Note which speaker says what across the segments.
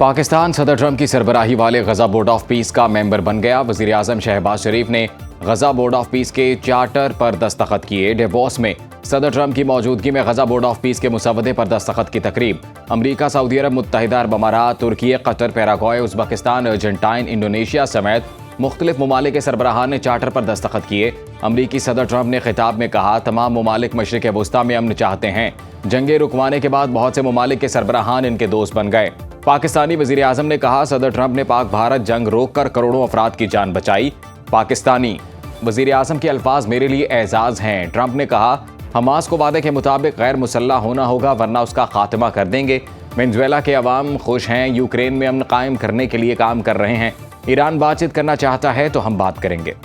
Speaker 1: पाकिस्तान सदर ट्रंप की सरबराही वाले गजा बोर्ड ऑफ पीस का मेंबर बन गया। वजीर आजम शहबाज शरीफ ने गजा बोर्ड ऑफ पीस के चार्टर पर दस्तखत किए। डेवोस में सदर ट्रंप की मौजूदगी में गजा बोर्ड ऑफ पीस के मुसवदे पर दस्तखत की तकरीब। अमरीका, सऊदी अरब, मुत्तहिदा अरब अमारात, तुर्की, Qatar, Paraguay, Uzbekistan, Argentine, Indonesia समेत मुख्तलिफ ममालिक के सरबराहान ने चार्टर पर दस्तखत किए। अमरीकी सदर ट्रंप ने खिताब में कहा, तमाम ममालिक मशरिक़ वस्ता में अमन चाहते हैं। जंगे रुकवाने के बाद बहुत से ममालिक के सरबराहान इनके दोस्त बन गए। पाकिस्तानी वज़ीर आज़म ने कहा, सदर ट्रंप ने पाक भारत जंग रोक कर करोड़ों अफराद की जान बचाई। पाकिस्तानी वज़ीर आज़म के अल्फाज मेरे लिए एजाज़ हैं। ट्रंप ने कहा, हमास को वादे के मुताबिक गैर मुसल्लह होना होगा वरना उसका खात्मा कर देंगे। वेनेजुएला के अवाम खुश हैं। यूक्रेन में अमन कायम करने के लिए काम कर रहे हैं। ईरान बातचीत करना चाहता है तो हम बात करेंगे।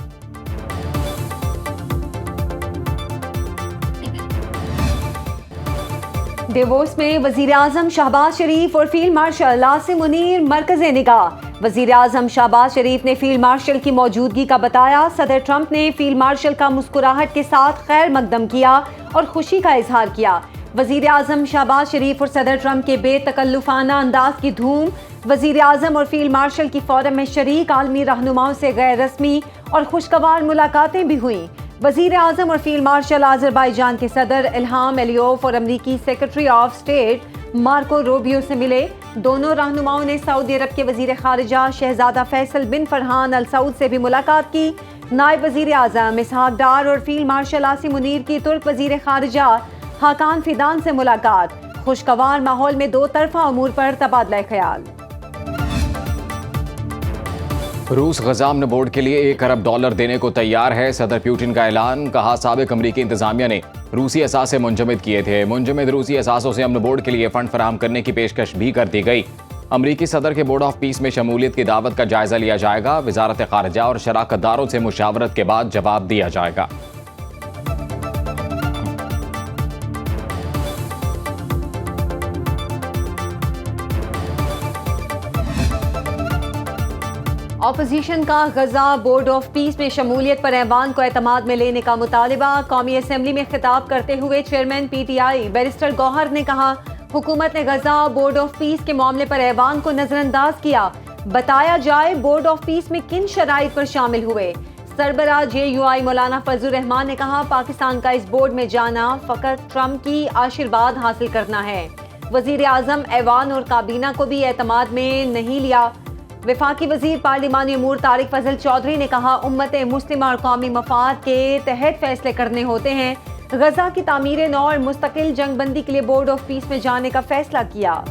Speaker 2: डेवोस में वजीर आजम शहबाज शरीफ और फील्ड मार्शल आसिम मुनीर मरकज़े निगाह। वजीर आजम शहबाज शरीफ ने फील्ड मार्शल की मौजूदगी का बताया। सदर ट्रंप ने फील्ड मार्शल का मुस्कुराहट के साथ खैर मकदम किया और खुशी का इजहार किया। वजीर आजम शहबाज शरीफ और सदर ट्रंप के बेतकल्लुफाना अंदाज की धूम। वजीर आजम और फील्ड मार्शल की फोरम में शरीक आलमी रहनुमाओं से गैर रस्मी और खुशगवार मुलाकातें भी हुई। वजीर आजम और फील्ड मार्शल आज़रबाईजान के सदर इल्हाम एलियोफ और अमरीकी secretary of state Marco Rubio से मिले। दोनों रहनुमाओं ने सऊदी अरब के वजीर खारिजा शहजादा फैसल बिन फरहान अल सऊद से भी मुलाकात की। नायब वजीर आजम इसहाक डार और फील्ड मार्शल आसिम मुनीर की तुर्क वजीर खारिजा हाकान फिदान से मुलाकात। खुशगवार माहौल में दो तरफा अमूर पर तबादला ख्याल।
Speaker 1: रूस गजा अमन बोर्ड के लिए $1 अरब देने को तैयार है। सदर पुतिन का ऐलान। कहा, साबिक अमरीकी इंतजामिया ने रूसी असासे मुंजमद किए थे। मुंजमद रूसी असासों से अमन बोर्ड के लिए फंड फराहम करने की पेशकश भी कर दी गई। अमरीकी सदर के बोर्ड ऑफ पीस में शमूलियत की दावत का जायजा लिया जाएगा। वजारत खारजा और शराकतदारों से मुशावरत के बाद जवाब दिया जाएगा।
Speaker 2: ऑपोजिशन का गजा बोर्ड ऑफ पीस में शमूलियत पर ऐवान को एतमाद में लेने का मुतालिबा। कौमी असम्बली में खिताब करते हुए चेयरमैन PTI बैरिस्टर गौहर ने कहा, हुकूमत ने गजा बोर्ड ऑफ पीस के मामले पर ऐवान को नजरअंदाज किया। बताया जाए बोर्ड ऑफ पीस में किन शराइत पर शामिल हुए। सरबराह JUI मौलाना फजलुर रहमान ने कहा, पाकिस्तान का इस बोर्ड में जाना फकत ट्रंप की आशीर्वाद हासिल करना है। वजीर आजम ऐवान और काबीना को भी एतमाद में नहीं लिया। वफाकी वजीर पार्लिमानी अमूर तारिक फजल चौधरी ने कहा, उम्मत मुस्लिमा और कौमी मफाद के तहत फैसले करने होते हैं। गजा की तामीर नौ और मुस्तकिल जंगबंदी के लिए बोर्ड ऑफ पीस में जाने का फैसला किया।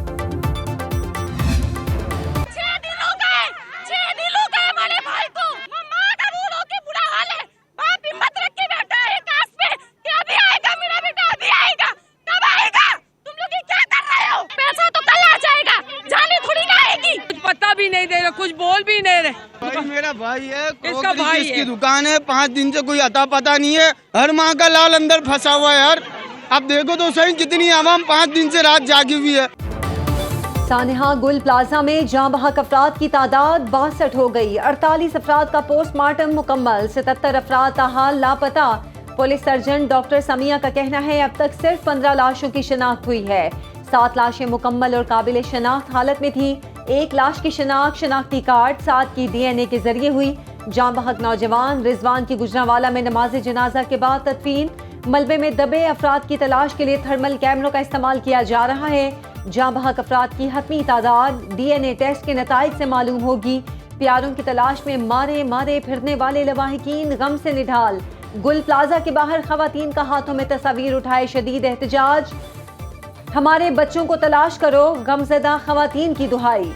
Speaker 3: कुछ बोल भी नहीं रहे।
Speaker 4: भाई मेरा भाई है,
Speaker 3: इसका भाई
Speaker 4: इसकी दुकान है। 5 दिन से कोई अता पता नहीं है। हर माह का लाल अंदर फंसा हुआ है यार। अब देखो तो सही कितनी आवाम 5 दिन से रात जागी हुई है।
Speaker 2: सानिहा गुल प्लाजा में जाँ बहक अफराद की तादाद 62 हो गई। 48 अफराद का पोस्टमार्टम मुकम्मल। 77 अफराद ताहाल लापता। पुलिस सर्जन डॉक्टर समिया का कहना है, अब तक सिर्फ 15 लाशों की शिनाख्त हुई है। 7 लाशें मुकम्मल और काबिल शनाख्त हालत में थी। 1 लाश की शनाख्ती कार्ड 7 की DNA के जरिए हुई। जाँ बहक नौजवान रिजवान की गुजरांवाला में नमाज जनाजा के बाद तदफीन। मलबे में दबे अफराद की तलाश के लिए थर्मल कैमरों का इस्तेमाल किया जा रहा है। जाँ बहक अफराद की हतमी तादाद DNA टेस्ट के नताइज से मालूम होगी। प्यारों की तलाश में मारे मारे फिरने वाले लवाहिकीन गम से निढाल। गुल प्लाजा के बाहर खवातीन का हाथों में तस्वीर उठाए शदीद एहतजाज। हमारे बच्चों को तलाश करो, गमज़दा खवातीन की दुहाई।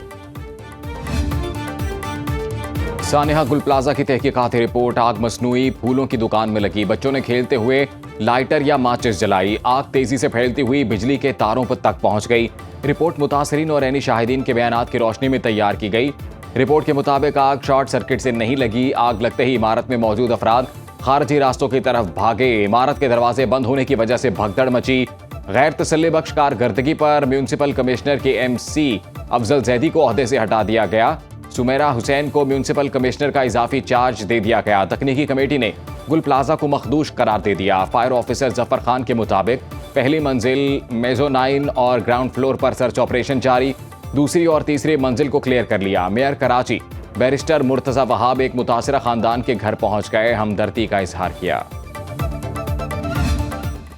Speaker 1: सानिहा गुल प्लाजा की तहकीकाती रिपोर्ट। आग मसनूई फूलों की दुकान में लगी। बच्चों ने खेलते हुए लाइटर या माचिस जलाई। आग तेजी से फैलती हुई बिजली के तारों पर तक पहुंच गई। रिपोर्ट मुतासरीन और ऐनी शाहिदीन के बयानात की रोशनी में तैयार की गई। रिपोर्ट के मुताबिक आग शॉर्ट सर्किट से नहीं लगी। आग लगते ही इमारत में मौजूद अफराद खारजी रास्तों की तरफ भागे। इमारत के दरवाजे बंद होने की वजह से भगदड़ मची। गैर तसल्ली बख्श कारकर्दगी पर म्यूनसिपल कमिश्नर के MC अफजल जैदी को ओहदे से हटा दिया गया। सुमेरा हुसैन को म्यूनसिपल कमिश्नर का इजाफी चार्ज दे दिया गया। तकनीकी कमेटी ने गुल प्लाजा को मखदूश करार दे दिया। फायर ऑफिसर जफर खान के मुताबिक पहली मंजिल, मेजोनाइन और ग्राउंड फ्लोर पर सर्च ऑपरेशन जारी। दूसरी और तीसरी मंजिल को क्लियर कर लिया। मेयर कराची बैरिस्टर मुर्तजा वहाब एक मुतासिरा खानदान के घर पहुंच गए, हमदर्दी का इजहार किया।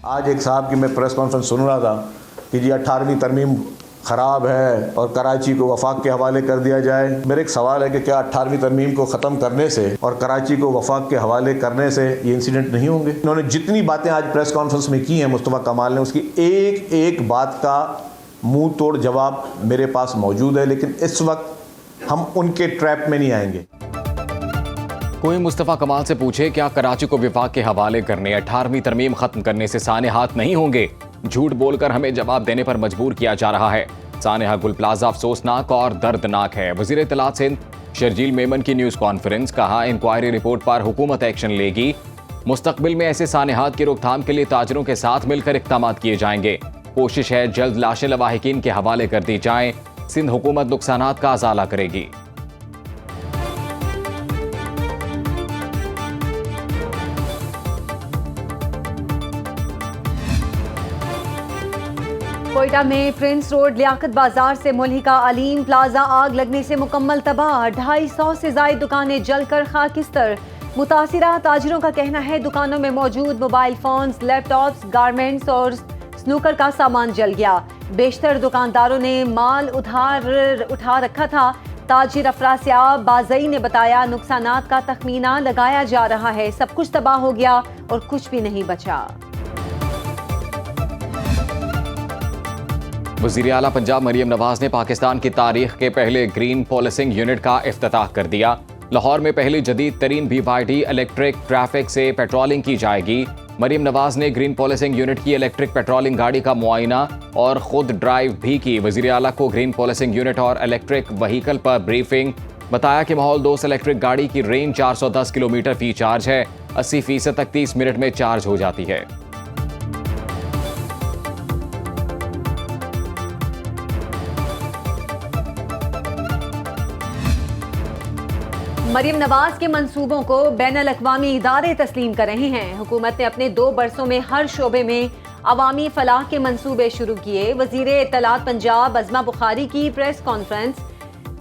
Speaker 5: आज एक साहब की मैं प्रेस कॉन्फ्रेंस सुन रहा था कि जी 18वीं तरमीम ख़राब है और कराची को वफाक के हवाले कर दिया जाए। मेरा एक सवाल है कि क्या 18वीं तरमीम को ख़त्म करने से और कराची को वफाक के हवाले करने से ये इंसिडेंट नहीं होंगे? इन्होंने जितनी बातें आज प्रेस कॉन्फ्रेंस में की हैं मुस्तफ़ा कमाल ने, उसकी एक एक बात का मुंह तोड़ जवाब मेरे पास मौजूद है, लेकिन इस वक्त हम उनके ट्रैप में नहीं आएंगे।
Speaker 1: कोई मुस्तफ़ा कमाल से पूछे क्या कराची को विफाक के हवाले करने 18वीं तरमीम खत्म करने से सानेहात नहीं होंगे? झूठ बोलकर हमें जवाब देने पर मजबूर किया जा रहा है। सानेहा गुल प्लाजा अफसोसनाक और दर्दनाक है। वज़ीर इत्तलात सिंध शर्जील मेमन की न्यूज़ कॉन्फ्रेंस, कहा इंक्वायरी रिपोर्ट पर हुकूमत एक्शन लेगी। मुस्तकबिल में ऐसे सानेहात की रोकथाम के लिए ताजरों के साथ मिलकर इक़दाम किए जाएंगे। कोशिश है जल्द लाशें लवाहिकीन के हवाले कर दी जाएं। सिंध हुकूमत नुकसानात का अजाला करेगी।
Speaker 2: कोयटा में प्रिंस रोड लियाकत बाजार से मुल्हिका अलीम प्लाजा आग लगने से मुकम्मल तबाह। 250 से ज़ायद दुकानें जलकर खाकिस्तर। मुतासिरा ताजिरों का कहना है दुकानों में मौजूद मोबाइल फोन्स, लैपटॉप्स, गारमेंट्स और स्नूकर का सामान जल गया। बेशतर दुकानदारों ने माल उधार उठा रखा था। ताजिर अफरासियाब बाज़ई ने बताया नुकसानात का तखमीना लगाया जा रहा है, सब कुछ तबाह हो गया और कुछ भी नहीं बचा।
Speaker 1: वज़ीर आला पंजाब मरियम नवाज ने पाकिस्तान की तारीख के पहले ग्रीन पॉलिसिंग यूनिट का इफ्तिताह कर दिया। लाहौर में पहली जदीद तरीन BYD इलेक्ट्रिक ट्रैफिक से पेट्रोलिंग की जाएगी। मरियम नवाज ने ग्रीन पॉलिसिंग यूनिट की इलेक्ट्रिक पेट्रोलिंग गाड़ी का मुआयना और खुद ड्राइव भी की। वज़ीर आला को ग्रीन पॉलिसिंग यूनिट और इलेक्ट्रिक व्हीकल पर ब्रीफिंग। बताया कि माहौल दोस्त इलेक्ट्रिक गाड़ी की रेंज 410 किलोमीटर फी चार्ज है। 80% तक 30 मिनट में चार्ज हो जाती है।
Speaker 2: मरियम नवाज के मंसूबों को बैनुल-अक़वामी इदारे तस्लीम कर रहे हैं। हुकूमत ने अपने 2 बरसों में हर शोबे में अवामी फलाह के मंसूबे शुरू किए। वज़ीर इत्तलात पंजाब अज़मा बुखारी की प्रेस कॉन्फ्रेंस,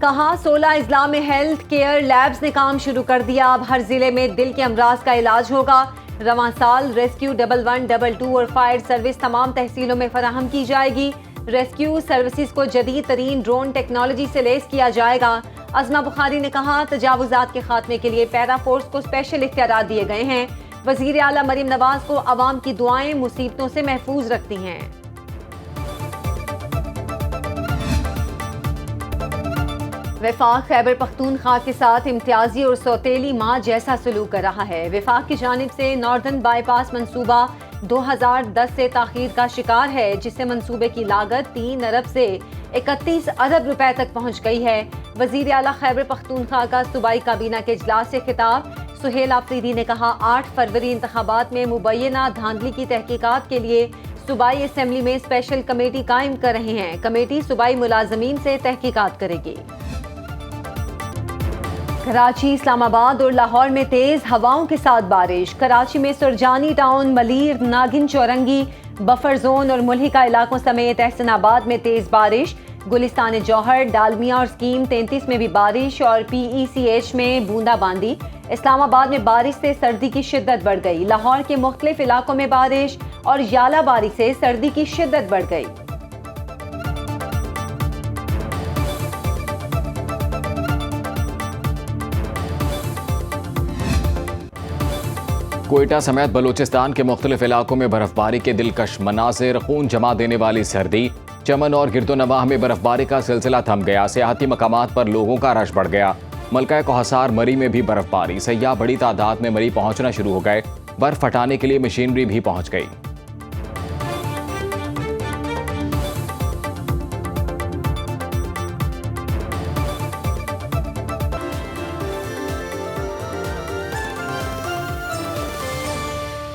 Speaker 2: कहा 16 अजला में हेल्थ केयर लैब्स ने काम शुरू कर दिया। अब हर जिले में दिल के अमराज का इलाज होगा। रवां साल रेस्क्यू 11222 और फायर सर्विस तमाम तहसीलों में फराहम की जाएगी। रेस्क्यू सर्विसेज को जदीद तरीन ड्रोन टेक्नोलॉजी से लेस किया जाएगा। अज़मा बुखारी ने कहा तजावुज़ात के खात्मे के लिए पैरा फोर्स को स्पेशल इख्तियारात दिए गए हैं। वज़ीर आला मरियम नवाज को अवाम की दुआएं मुसीबतों से महफूज रखती हैं। वफाक खैबर पख्तूनख्वा के साथ इम्तियाजी और सौतेली माँ जैसा सलूक कर रहा है। वफाक की जानिब से नॉर्दर्न बाईपास मंसूबा 2010 से ताखीर का शिकार है, जिससे मंसूबे की लागत 3 अरब से 31 अरब रुपए तक पहुँच गई है। वज़ीर आला खैबर पख्तूनख्वा का सूबाई काबीना के इजलास से खिताब। सुहेल आफरीदी ने कहा 8 फरवरी इंतखाबात में मुबैना धांधली की तहकीकात के लिए सूबाई असम्बली में स्पेशल कमेटी कायम कर रहे हैं। कमेटी सूबाई मुलाजमीन से तहकीकात करेगी। कराची, इस्लामाबाद और लाहौर में तेज हवाओं के साथ बारिश। कराची में सुरजानी टाउन, मलीर, नागिन चौरंगी, बफर जोन और मुल्हिका इलाकों समेत एहसनाबाद में तेज बारिश। गुलिस्तान जौहर, डालमिया और स्कीम 33 में भी बारिश और PECH में बूंदाबांदी। इस्लामाबाद में बारिश से सर्दी की शिद्दत बढ़ गई। लाहौर के मुख्तलिफ इलाकों में बारिश और यालाबारी से सर्दी की शिद्दत बढ़ गई।
Speaker 1: कोयटा समेत बलूचिस्तान के मुख्तलिफ इलाकों में बर्फबारी के दिलकश मनाजिर, खून जमा देने वाली सर्दी। चमन और गिरदोनवाह में बर्फबारी का सिलसिला थम गया। सियाहती मकामात पर लोगों का रश बढ़ गया। मलका कोहसार मरी में भी बर्फबारी। सयाह बड़ी तादाद में मरी पहुंचना शुरू हो गए। बर्फ हटाने के लिए मशीनरी भी पहुंच गई।